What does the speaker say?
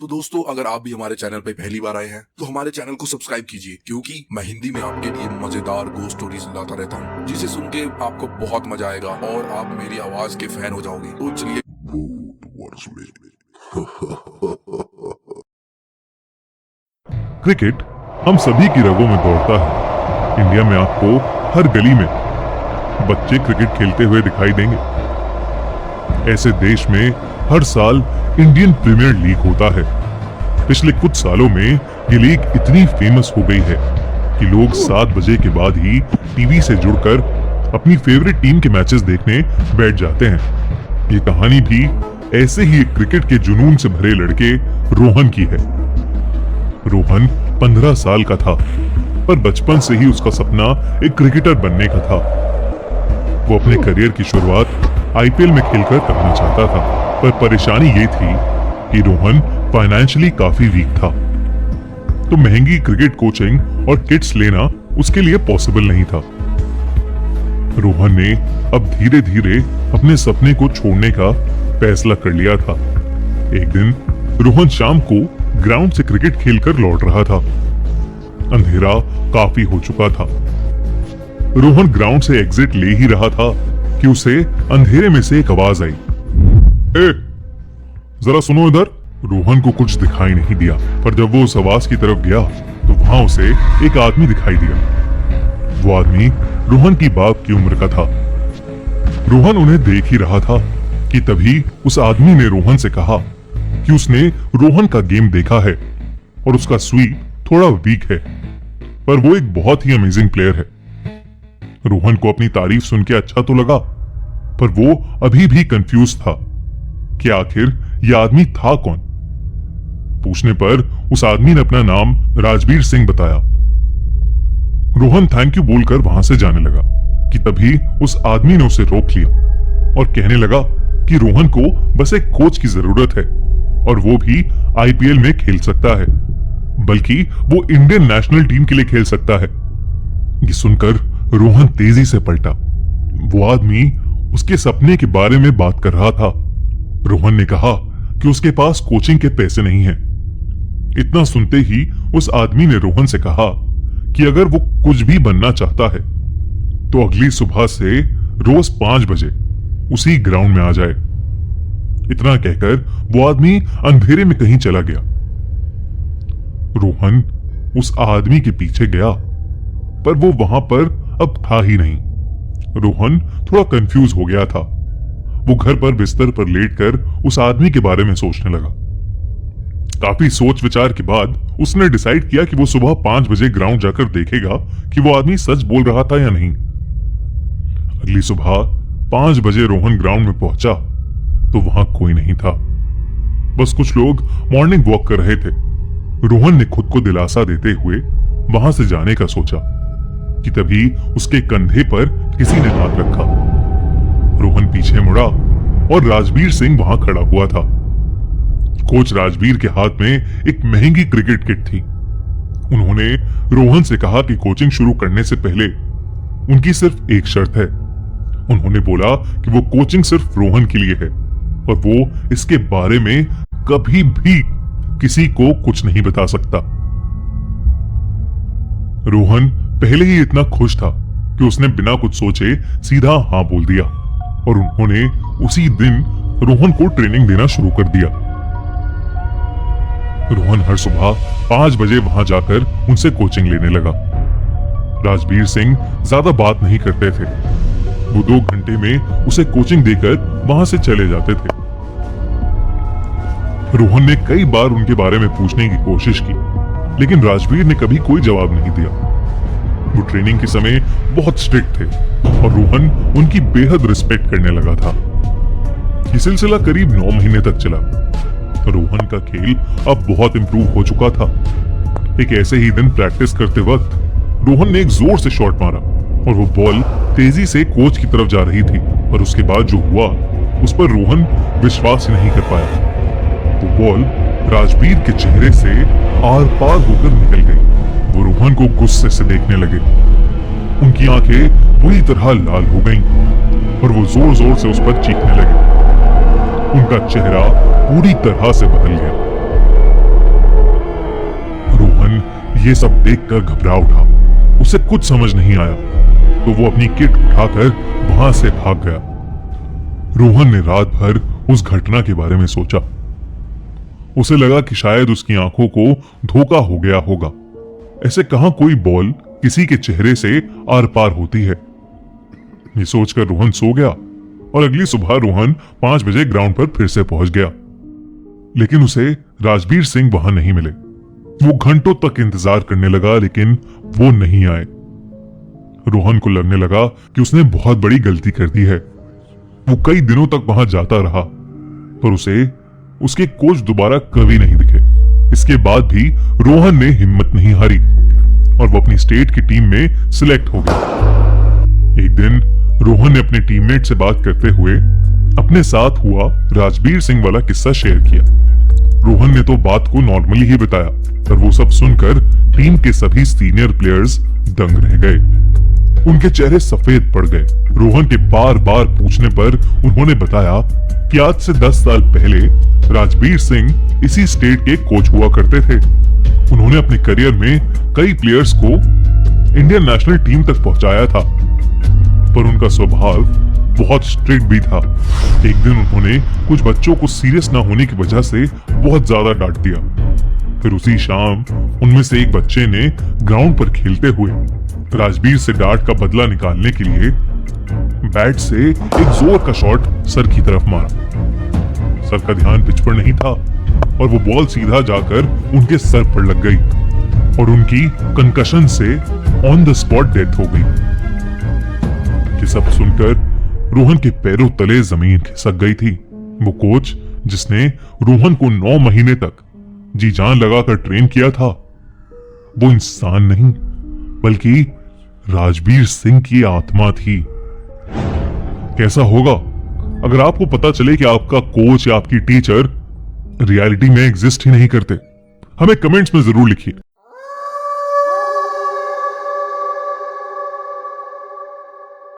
तो दोस्तों, अगर आप भी हमारे चैनल पे पहली बार आए हैं तो हमारे चैनल को सब्सक्राइब कीजिए, क्योंकि मैं हिंदी में आपके लिए मजेदार गो स्टोरीज लाता रहता हूँ, जिसे सुन के आपको बहुत मजा आएगा और आप मेरी आवाज के फैन हो जाओगे। तो चलिए। क्रिकेट हम सभी की रगों में दौड़ता है। इंडिया में आपको हर गली में बच्चे क्रिकेट खेलते हुए दिखाई देंगे। ऐसे देश में हर साल इंडियन प्रीमियर लीग होता है। पिछले कुछ सालों में ये लीग इतनी फेमस हो गई है कि लोग 7 बजे के बाद ही टीवी से जुड़कर अपनी फेवरेट टीम के मैचेस देखने बैठ जाते हैं। ये कहानी भी ऐसे ही एक क्रिकेट के जुनून से भरे लड़के रोहन की है। रोहन 15 साल का था, पर बचपन से ही उसका सपना एक क्रिकेटर बनने का था। वो अपने करियर की शुरुआत आईपीएल में खेलकर करना चाहता था, पर परेशानी ये थी कि रोहन फाइनेंशियली काफी वीक था, तो महंगी क्रिकेट कोचिंग और किट्स लेना उसके लिए पॉसिबल नहीं था। रोहन ने अब धीरे धीरे अपने सपने को छोड़ने का फैसला कर लिया था। एक दिन रोहन शाम को ग्राउंड से क्रिकेट खेलकर लौट रहा था। अंधेरा काफी हो चुका था। रोहन ग्राउंड से एग्जिट ले ही रहा था कि उसे अंधेरे में से एक आवाज आई, ए, जरा सुनो इधर। रोहन को कुछ दिखाई नहीं दिया, पर जब वो उस आवाज की तरफ गया तो वहां उसे एक आदमी दिखाई दिया। वो आदमी रोहन की बाप की उम्र का था। रोहन उन्हें देख ही रहा था कि तभी उस आदमी ने रोहन से कहा कि उसने रोहन का गेम देखा है और उसका स्वीप थोड़ा वीक है, पर वो एक बहुत ही अमेजिंग प्लेयर है। रोहन को अपनी तारीफ सुन के अच्छा तो लगा, पर वो अभी भी कंफ्यूज था कि आखिर यह आदमी था कौन। पूछने पर उस आदमी ने अपना नाम राजवीर सिंह बताया। रोहन थैंक यू बोलकर वहां से जाने लगा कि तभी उस आदमी ने उसे रोक लिया और कहने लगा कि रोहन को बस एक कोच की जरूरत है और वो भी आईपीएल में खेल सकता है, बल्कि वो इंडियन नेशनल टीम के लिए खेल सकता है। ये सुनकर रोहन तेजी से पलटा। वो आदमी उसके सपने के बारे में बात कर रहा था। रोहन ने कहा कि उसके पास कोचिंग के पैसे नहीं हैं। इतना सुनते ही उस आदमी ने रोहन से कहा कि अगर वो कुछ भी बनना चाहता है तो अगली सुबह से रोज 5 बजे उसी ग्राउंड में आ जाए। इतना कहकर वो आदमी अंधेरे में कहीं चला गया। रोहन उस आदमी के पीछे गया, पर वो वहां पर अब था ही नहीं। रोहन थोड़ा कंफ्यूज हो गया था। वो घर पर बिस्तर पर लेटकर उस आदमी के बारे में सोचने लगा। काफी सोच विचार के बाद उसने डिसाइड किया कि वो सुबह 5 बजे ग्राउंड जाकर देखेगा कि वो आदमी सच बोल रहा था या नहीं। अगली सुबह 5 बजे रोहन ग्राउंड में पहुंचा तो वहां कोई नहीं था। बस कुछ लोग मॉर्निंग वॉक कर रहे थे। रोहन ने खुद को दिलासा देते हुए वहां से जाने का सोचा कि तभी उसके कंधे पर किसी ने हाथ रखा। रोहन पीछे मुड़ा और राजवीर सिंह वहां खड़ा हुआ था। कोच राजवीर के हाथ में एक महंगी क्रिकेट किट थी। उन्होंने रोहन से कहा कि कोचिंग शुरू करने से पहले उनकी सिर्फ एक शर्त है। उन्होंने बोला कि वो कोचिंग सिर्फ रोहन के लिए है और वो इसके बारे में कभी भी किसी को कुछ नहीं बता सकता। रोहन पहले ही इतना खुश था कि उसने बिना कुछ सोचे सीधा हाँ बोल दिया और उन्होंने उसी दिन रोहन को ट्रेनिंग देना शुरू कर दिया। रोहन हर सुबह 5 बजे वहां जाकर उनसे कोचिंग लेने लगा। राजवीर सिंह ज्यादा बात नहीं करते थे। वो 2 घंटे में उसे कोचिंग देकर वहां से चले जाते थे। रोहन ने कई बार उनके बारे में पूछने की कोशिश की, लेकिन राजवीर ने कभी कोई जवाब नहीं दिया। वो ट्रेनिंग के समय बहुत स्ट्रिक्ट थे और रोहन उनकी बेहद रिस्पेक्ट करने लगा था। ये सिलसिला करीब 9 महीने तक चला। रोहन का खेल अब बहुत इंप्रूव हो चुका था। एक ऐसे ही दिन प्रैक्टिस करते वक्त रोहन ने एक जोर से शॉट मारा और वो बॉल तेजी से कोच की तरफ जा रही थी, और उसके बाद जो हुआ उस पर रोहन विश्वास नहीं कर पाया। वो बॉल राजवीर के चेहरे से आर पार होकर निकल गई। वो रोहन को गुस्से से देखने लगे। उनकी आंखें बुरी तरह लाल हो गईं और वो जोर जोर से उस पर चीखने लगे। उनका चेहरा पूरी तरह से बदल गया। ये सब देखकर घबरा उठा। उसे कुछ समझ नहीं आया तो वो अपनी किट उठाकर वहां से भाग गया। रोहन ने रात भर उस घटना के बारे में सोचा। उसे लगा कि शायद उसकी आंखों को धोखा हो गया होगा। ऐसे कहां कोई बॉल किसी के चेहरे से आर पार होती है। ये सोचकर रोहन सो गया और अगली सुबह रोहन 5 बजे ग्राउंड पर फिर से पहुंच गया। लेकिन उसे राजबीर सिंह वहां नहीं मिले। वो घंटों तक इंतजार करने लगा लेकिन वो नहीं आए। रोहन को लगने लगा कि उसने बहुत बड़ी गलती कर दी है। वो कई दिनों तक वहां जाता रहा पर उसे उसके कोच दोबारा कभी नहीं दिखे। इसके बाद भी रोहन ने हिम्मत नहीं हारी और वो अपनी स्टेट की टीम में सिलेक्ट हो गया। एक दिन रोहन ने अपने टीममेट से बात करते हुए अपने साथ हुआ राजबीर सिंह वाला किस्सा शेयर किया। रोहन ने तो बात को नॉर्मली ही बताया पर वो सब सुनकर टीम के सभी सीनियर प्लेयर्स दंग रह गए। उनके चेहरे सफेद पड़ गए। रोहन के बार बार पूछने पर उन्होंने बताया कि आज से 10 साल पहले राजबीर सिंह इसी स्टेट के कोच हुआ करते थे। उन्होंने अपने करियर में कई प्लेयर्स को इंडियन नेशनल टीम तक पहुंचाया था पर उनका स्वभाव बहुत स्ट्रिक्ट भी था। एक दिन उन्होंने कुछ बच्चों को सीरियस ना होने की वजह से बहुत ज्यादा डांट दिया। फिर उसी शाम उनमें से एक बच्चे ने ग्राउंड पर खेलते हुए राजबीर से डांट का बदला निकालने के लिए बैट से एक जोर का शॉट सर की तरफ मारा। सर का ध्यान पिच पर नहीं था और वो बॉल सीधा जाकर उनके सर पर लग गई और उनकी कंकशन से ऑन द स्पॉट डेथ हो गई। ये सब सुनकर रोहन के पैरों तले जमीन खिसक गई थी। वो कोच जिसने रोहन को 9 महीने तक जी जान लगाकर ट्रेन किया था वो इंसान नहीं बल्कि राजबीर सिंह की आत्मा थी। कैसा होगा अगर आपको पता चले कि आपका कोच या आपकी टीचर रियलिटी में एग्जिस्ट ही नहीं करते? हमें कमेंट्स में जरूर लिखिए।